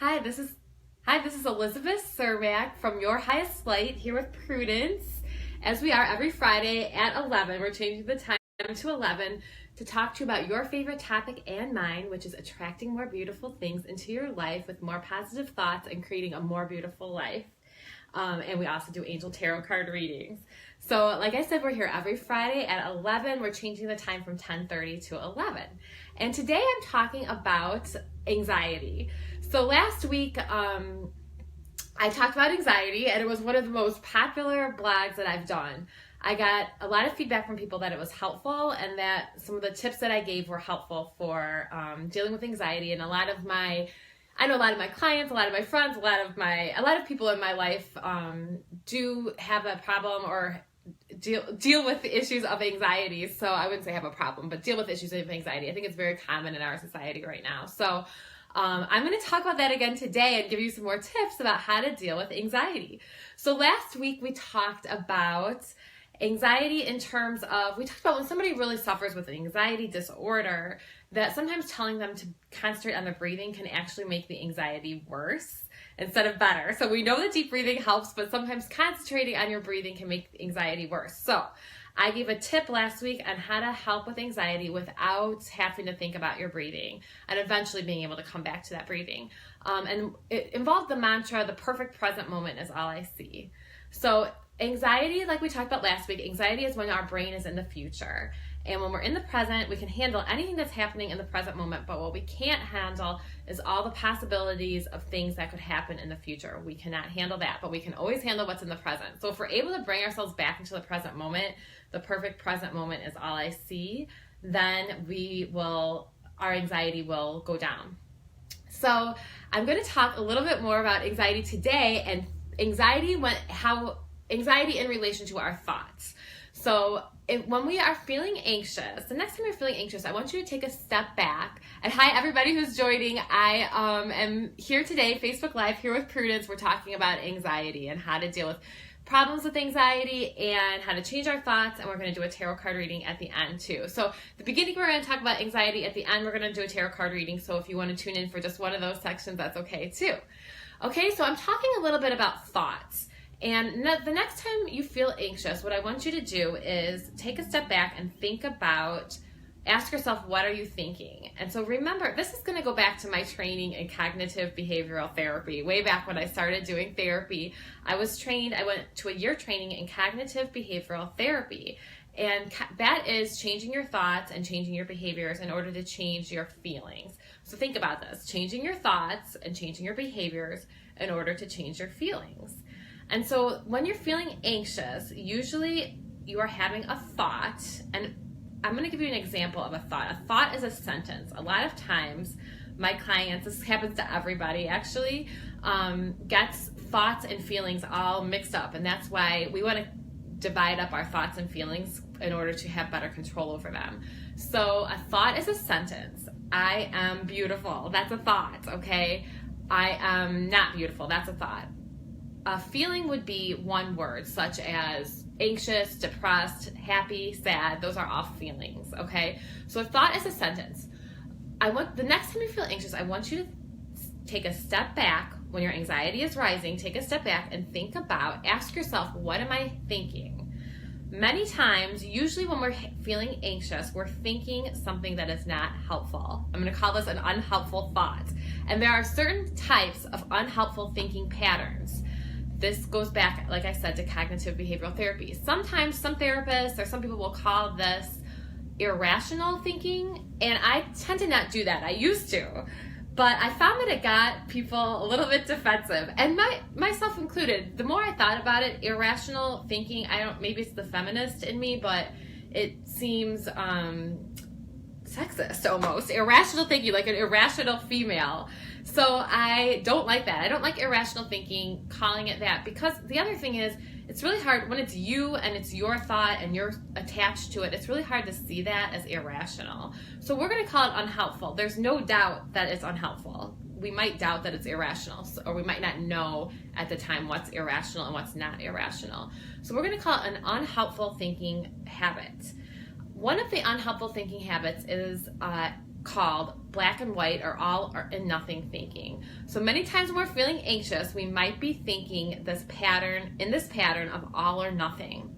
Hi, this is Elizabeth Cermak from Your Highest Light here with Prudence. As we are every Friday at 11, we're changing the time to 11 to talk to you about your favorite topic and mine, which is attracting more beautiful things into your life with more positive thoughts and creating a more beautiful life. And we also do angel tarot card readings. So like I said, we're here every Friday at 11. We're changing the time from 10:30 to 11. And today I'm talking about anxiety. So last week, I talked about anxiety, and it was one of the most popular blogs that I've done. I got a lot of feedback from people that it was helpful and that some of the tips that I gave were helpful for dealing with anxiety. And I know a lot of my clients, a lot of my friends, a lot of people in my life do have a problem or deal with the issues of anxiety. So I wouldn't say have a problem, but deal with issues of anxiety. I think it's very common in our society right now. So I'm going to talk about that again today and give you some more tips about how to deal with anxiety. So last week we talked about anxiety in terms of, we talked about when somebody really suffers with an anxiety disorder, that sometimes telling them to concentrate on their breathing can actually make the anxiety worse instead of better. So we know that deep breathing helps, but sometimes concentrating on your breathing can make anxiety worse. So I gave a tip last week on how to help with anxiety without having to think about your breathing and eventually being able to come back to that breathing. And it involved the mantra, the perfect present moment is all I see. So anxiety, like we talked about last week, anxiety is when our brain is in the future. And when we're in the present, we can handle anything that's happening in the present moment, but what we can't handle is all the possibilities of things that could happen in the future. We cannot handle that, but we can always handle what's in the present. So if we're able to bring ourselves back into the present moment, the perfect present moment is all I see, then our anxiety will go down. So I'm going to talk a little bit more about anxiety today and anxiety in relation to our thoughts. So when we are feeling anxious, the next time you're feeling anxious, I want you to take a step back. And hi, everybody who's joining. I am here today, Facebook Live, here with Prudence. We're talking about anxiety and how to deal with problems with anxiety and how to change our thoughts. And we're going to do a tarot card reading at the end too. So the beginning, we're going to talk about anxiety. At the end, we're going to do a tarot card reading. So if you want to tune in for just one of those sections, that's okay too. Okay, so I'm talking a little bit about thoughts. And the next time you feel anxious, what I want you to do is take a step back and ask yourself, what are you thinking? And so remember, this is going to go back to my training in cognitive behavioral therapy. Way back when I started doing therapy, I went to a year training in cognitive behavioral therapy. And that is changing your thoughts and changing your behaviors in order to change your feelings. So think about this, changing your thoughts and changing your behaviors in order to change your feelings. And so when you're feeling anxious, usually you are having a thought, and I'm going to give you an example of a thought. A thought is a sentence. A lot of times my clients, this happens to everybody actually, gets thoughts and feelings all mixed up, and that's why we want to divide up our thoughts and feelings in order to have better control over them. So a thought is a sentence. I am beautiful. That's a thought, okay? I am not beautiful. That's a thought. A feeling would be one word, such as anxious, depressed, happy, sad. Those are all feelings, okay? So a thought is a sentence. The next time you feel anxious, I want you to take a step back. When your anxiety is rising, take a step back and ask yourself, what am I thinking? Many times, usually when we're feeling anxious, we're thinking something that is not helpful. I'm going to call this an unhelpful thought. And there are certain types of unhelpful thinking patterns. This goes back, like I said, to cognitive behavioral therapy. Sometimes some therapists or some people will call this irrational thinking, and I tend to not do that. I used to, but I found that it got people a little bit defensive, and myself included. The more I thought about it, irrational thinking, maybe it's the feminist in me, but it seems sexist almost. Irrational thinking, like an irrational female. So I don't like that. I don't like irrational thinking, calling it that, because the other thing is, it's really hard when it's you and it's your thought and you're attached to it. It's really hard to see that as irrational. So we're going to call it unhelpful. There's no doubt that it's unhelpful. We might doubt that it's irrational, or we might not know at the time what's irrational and what's not irrational. So we're going to call it an unhelpful thinking habit. One of the unhelpful thinking habits is called black and white or all or and nothing thinking. So many times when we're feeling anxious, we might be thinking this pattern of all or nothing.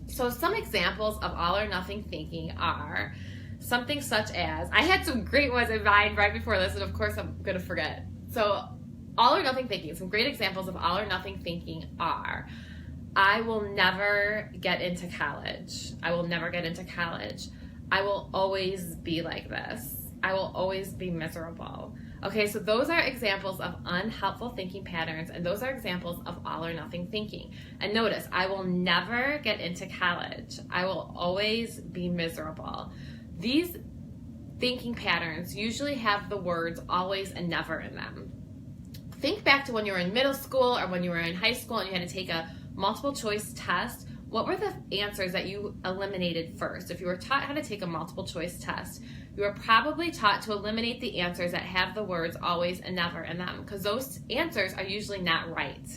So some examples of all or nothing thinking are something such as, I had some great ones in mind right before this, and of course I'm going to forget. So all or nothing thinking, some great examples of all or nothing thinking are, I will never get into college. I will never get into college. I will always be like this. I will always be miserable. Okay, so those are examples of unhelpful thinking patterns, and those are examples of all or nothing thinking. And notice, I will never get into college. I will always be miserable. These thinking patterns usually have the words always and never in them. Think back to when you were in middle school or when you were in high school and you had to take a multiple choice test. What were the answers that you eliminated first? If you were taught how to take a multiple choice test, you were probably taught to eliminate the answers that have the words always and never in them, because those answers are usually not right.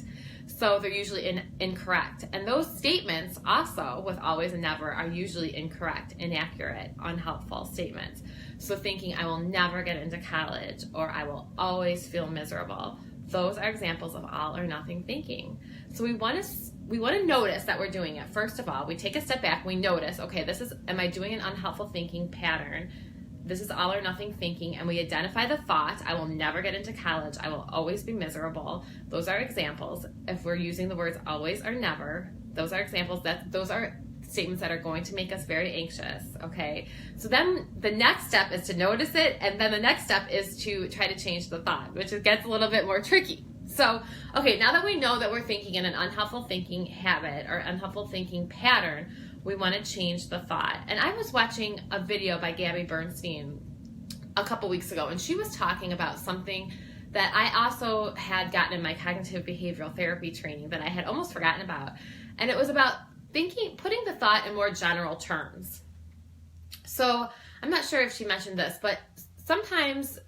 So they're usually incorrect. And those statements also with always and never are usually incorrect, inaccurate, unhelpful statements. So thinking I will never get into college or I will always feel miserable. Those are examples of all or nothing thinking. So we want to notice that we're doing it. First of all, we take a step back, we notice, okay, am I doing an unhelpful thinking pattern? This is all or nothing thinking, and we identify the thought, I will never get into college, I will always be miserable. Those are examples. If we're using the words always or never, those are examples, those are statements that are going to make us very anxious, okay? So then the next step is to notice it, and then the next step is to try to change the thought, which gets a little bit more tricky. So, okay, now that we know that we're thinking in an unhelpful thinking habit or unhelpful thinking pattern, we want to change the thought. And I was watching a video by Gabby Bernstein a couple weeks ago, and she was talking about something that I also had gotten in my cognitive behavioral therapy training that I had almost forgotten about. And it was about putting the thought in more general terms. So I'm not sure if she mentioned this, but sometimes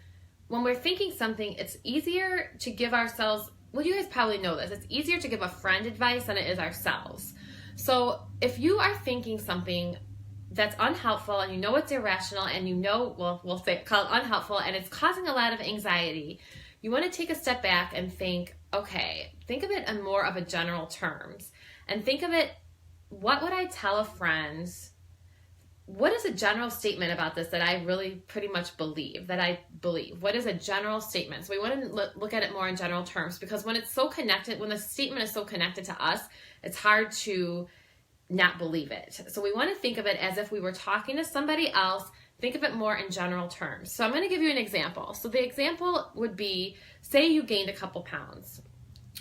when we're thinking something, it's easier to give ourselves, well, you guys probably know this, it's easier to give a friend advice than it is ourselves. So if you are thinking something that's unhelpful and you know it's irrational and you know, well, we'll call it unhelpful and it's causing a lot of anxiety, you want to take a step back and think, okay, think of it in more of a general terms and think of it, what would I tell a friend? What is a general statement about this that I really pretty much believe, What is a general statement? So we want to look at it more in general terms, because when it's so connected, when the statement is so connected to us, it's hard to not believe it. So we want to think of it as if we were talking to somebody else. Think of it more in general terms. So I'm going to give you an example. So the example would be, say you gained a couple pounds,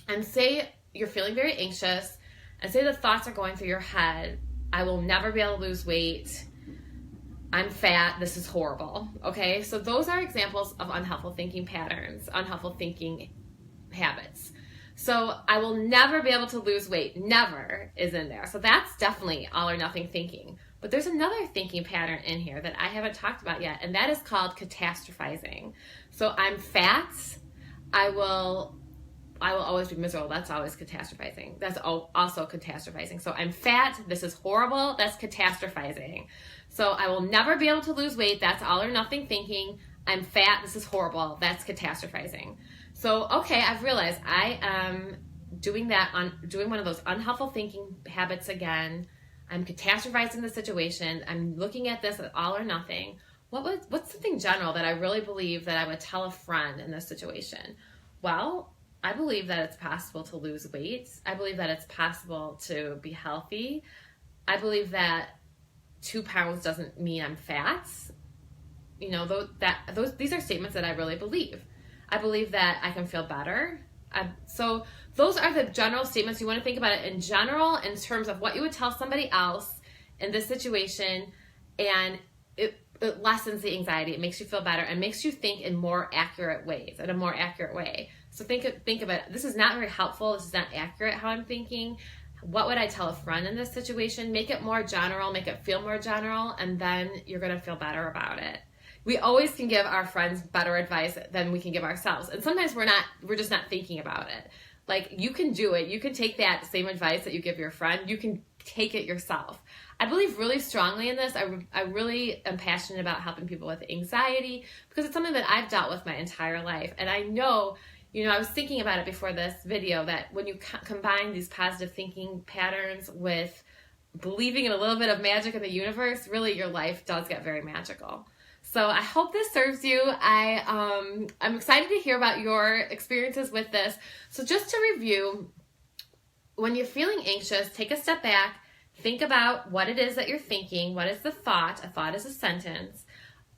and say you're feeling very anxious, and say the thoughts are going through your head, I will never be able to lose weight, I'm fat, this is horrible, okay? So those are examples of unhelpful thinking patterns, unhelpful thinking habits. So I will never be able to lose weight, never is in there. So that's definitely all or nothing thinking. But there's another thinking pattern in here that I haven't talked about yet, and that is called catastrophizing. So I'm fat, I will always be miserable. That's always catastrophizing. That's also catastrophizing. So I'm fat, this is horrible, that's catastrophizing. So I will never be able to lose weight, that's all or nothing thinking. I'm fat, this is horrible, that's catastrophizing. So, okay, I've realized I am doing one of those unhelpful thinking habits again. I'm catastrophizing the situation. I'm looking at this at all or nothing. What's something general that I really believe that I would tell a friend in this situation? Well, I believe that it's possible to lose weight. I believe that it's possible to be healthy. I believe that 2 pounds doesn't mean I'm fat. You know, these are statements that I really believe. I believe that I can feel better. So those are the general statements. You want to think about it in general in terms of what you would tell somebody else in this situation, and it lessens the anxiety. It makes you feel better and makes you think in more accurate ways, in a more accurate way. So think of it. This is not very helpful. This is not accurate how I'm thinking. What would I tell a friend in this situation? Make it more general, make it feel more general, and then you're going to feel better about it. We always can give our friends better advice than we can give ourselves. And sometimes we're just not thinking about it. Like, you can do it. You can take that same advice that you give your friend. You can take it yourself. I believe really strongly in this. I really am passionate about helping people with anxiety because it's something that I've dealt with my entire life. And I know, I was thinking about it before this video, that when you combine these positive thinking patterns with believing in a little bit of magic in the universe, really your life does get very magical. So I hope this serves you. I'm excited to hear about your experiences with this. So just to review, when you're feeling anxious, take a step back, think about what it is that you're thinking. What is the thought? A thought is a sentence.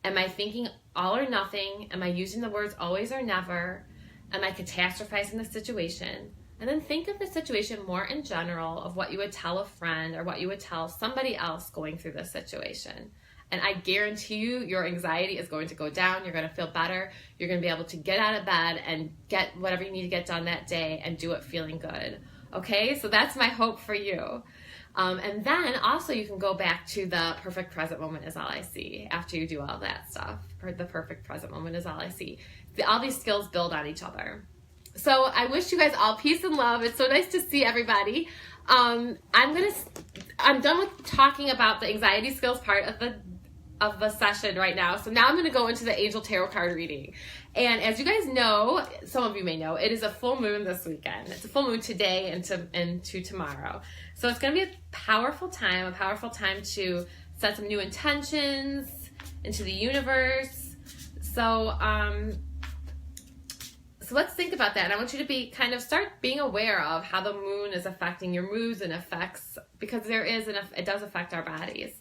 Am I thinking all or nothing? Am I using the words always or never? Am I catastrophizing the situation? And then think of the situation more in general, of what you would tell a friend or what you would tell somebody else going through this situation. And I guarantee you, your anxiety is going to go down. You're going to feel better. You're going to be able to get out of bed and get whatever you need to get done that day and do it feeling good. Okay, so that's my hope for you. And then also you can go back to the perfect present moment is all I see after you do all that stuff. The perfect present moment is all I see. All these skills build on each other. So I wish you guys all peace and love. It's so nice to see everybody. I'm done with talking about the anxiety skills part of the session right now. So now I'm going to go into the angel tarot card reading. And as you guys know, some of you may know, it is a full moon this weekend. It's a full moon today into tomorrow. So it's going to be a powerful time to set some new intentions into the universe. So let's think about that. And I want you to start being aware of how the moon is affecting your moods and effects, because it does affect our bodies.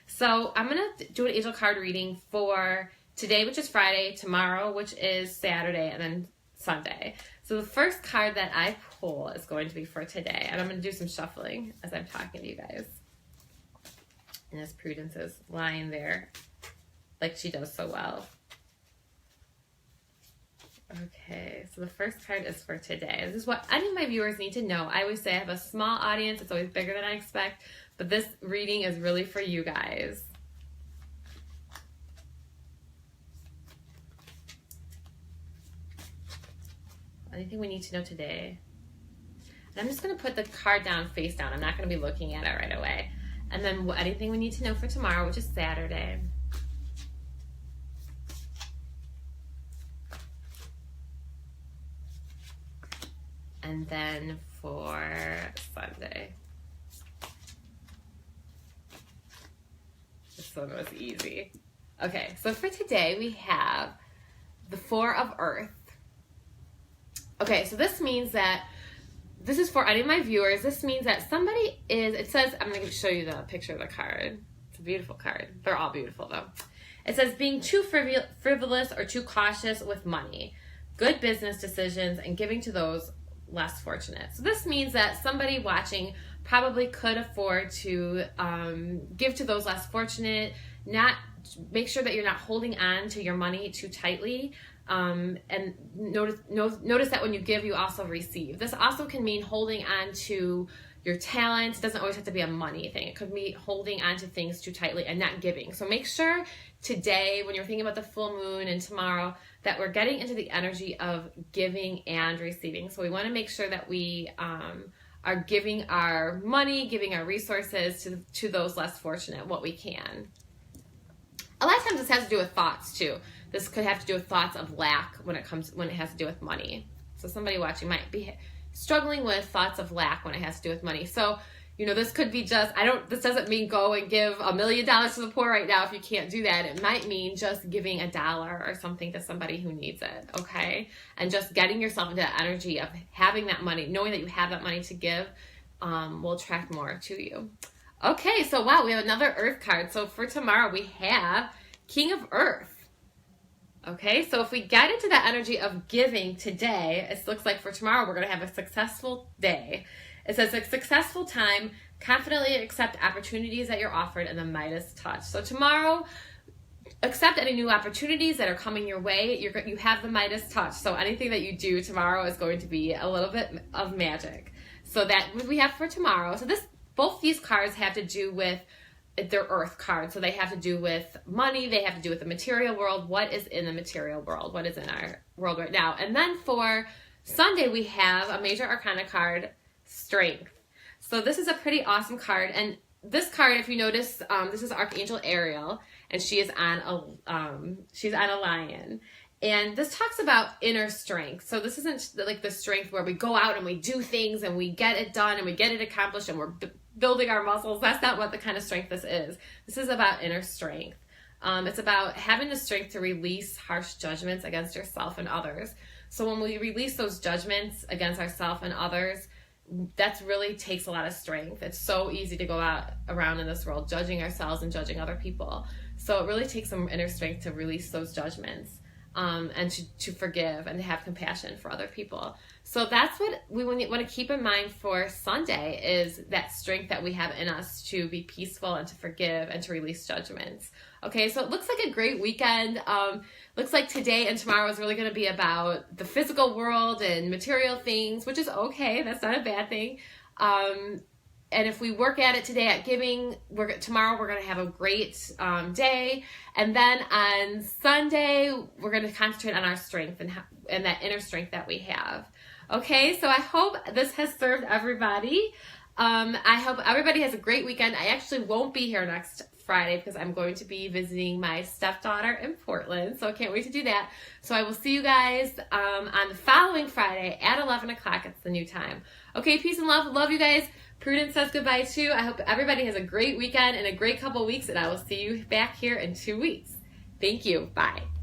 So I'm going to do an angel card reading for today, which is Friday, tomorrow, which is Saturday, and then Sunday. So the first card that I pull is going to be for today. And I'm going to do some shuffling as I'm talking to you guys. And as Prudence is lying there like she does so well. Okay, so the first card is for today. This is what any of my viewers need to know. I always say I have a small audience. It's always bigger than I expect. But this reading is really for you guys. Anything we need to know today? And I'm just going to put the card down face down. I'm not going to be looking at it right away. And then anything we need to know for tomorrow, which is Saturday. And then for Sunday. This one was easy. Okay, so for today we have the Four of Earth. Okay, so this means that, this is for any of my viewers, this means that somebody it says, I'm going to show you the picture of the card. It's a beautiful card. They're all beautiful though. It says being too frivolous or too cautious with money, good business decisions, and giving to those less fortunate. So this means that somebody watching probably could afford to give to those less fortunate, make sure that you're not holding on to your money too tightly, and notice that when you give, you also receive. This also can mean holding on to your talent. It doesn't always have to be a money thing. It could be holding on to things too tightly and not giving. So make sure today, when you're thinking about the full moon and tomorrow, that we're getting into the energy of giving and receiving. So we want to make sure that we are giving our money, giving our resources to those less fortunate, what we can. A lot of times this has to do with thoughts too. This could have to do with thoughts of lack when it has to do with money. So somebody watching might be struggling with thoughts of lack when it has to do with money. So, this could be just, this doesn't mean go and give $1 million to the poor right now if you can't do that. It might mean just giving $1 or something to somebody who needs it, okay? And just getting yourself into the energy of having that money, knowing that you have that money to give, will attract more to you. Okay, so wow, we have another Earth card. So for tomorrow, we have King of Earth. Okay, so if we get into that energy of giving today, it looks like for tomorrow, we're going to have a successful day. It says a successful time, confidently accept opportunities that you're offered, and the Midas touch. So tomorrow, accept any new opportunities that are coming your way. You have the Midas touch. So anything that you do tomorrow is going to be a little bit of magic. So that we have for tomorrow. So both these cards have to do with their Earth cards. So they have to do with money. They have to do with the material world. What is in the material world? What is in our world right now? And then for Sunday, we have a major arcana card, Strength. So this is a pretty awesome card. And this card, if you notice, this is Archangel Ariel, and she is on a lion. And this talks about inner strength. So this isn't like the strength where we go out and we do things and we get it done and we get it accomplished and we're building our muscles. That's not what the kind of strength this is. This is about inner strength. It's about having the strength to release harsh judgments against yourself and others. So when we release those judgments against ourselves and others, that really takes a lot of strength. It's so easy to go out around in this world judging ourselves and judging other people. So it really takes some inner strength to release those judgments. And to forgive and to have compassion for other people. So that's what we want to keep in mind for Sunday, is that strength that we have in us to be peaceful and to forgive and to release judgments. Okay, so it looks like a great weekend. Looks like today and tomorrow is really going to be about the physical world and material things, which is okay. That's not a bad thing. And if we work at it today at giving, tomorrow we're going to have a great day. And then on Sunday, we're going to concentrate on our strength and that inner strength that we have. Okay, so I hope this has served everybody. I hope everybody has a great weekend. I actually won't be here next Friday because I'm going to be visiting my stepdaughter in Portland. So I can't wait to do that. So I will see you guys on the following Friday at 11 o'clock. It's the new time. Okay, peace and love. Love you guys. Prudence says goodbye too. I hope everybody has a great weekend and a great couple weeks, and I will see you back here in 2 weeks. Thank you. Bye.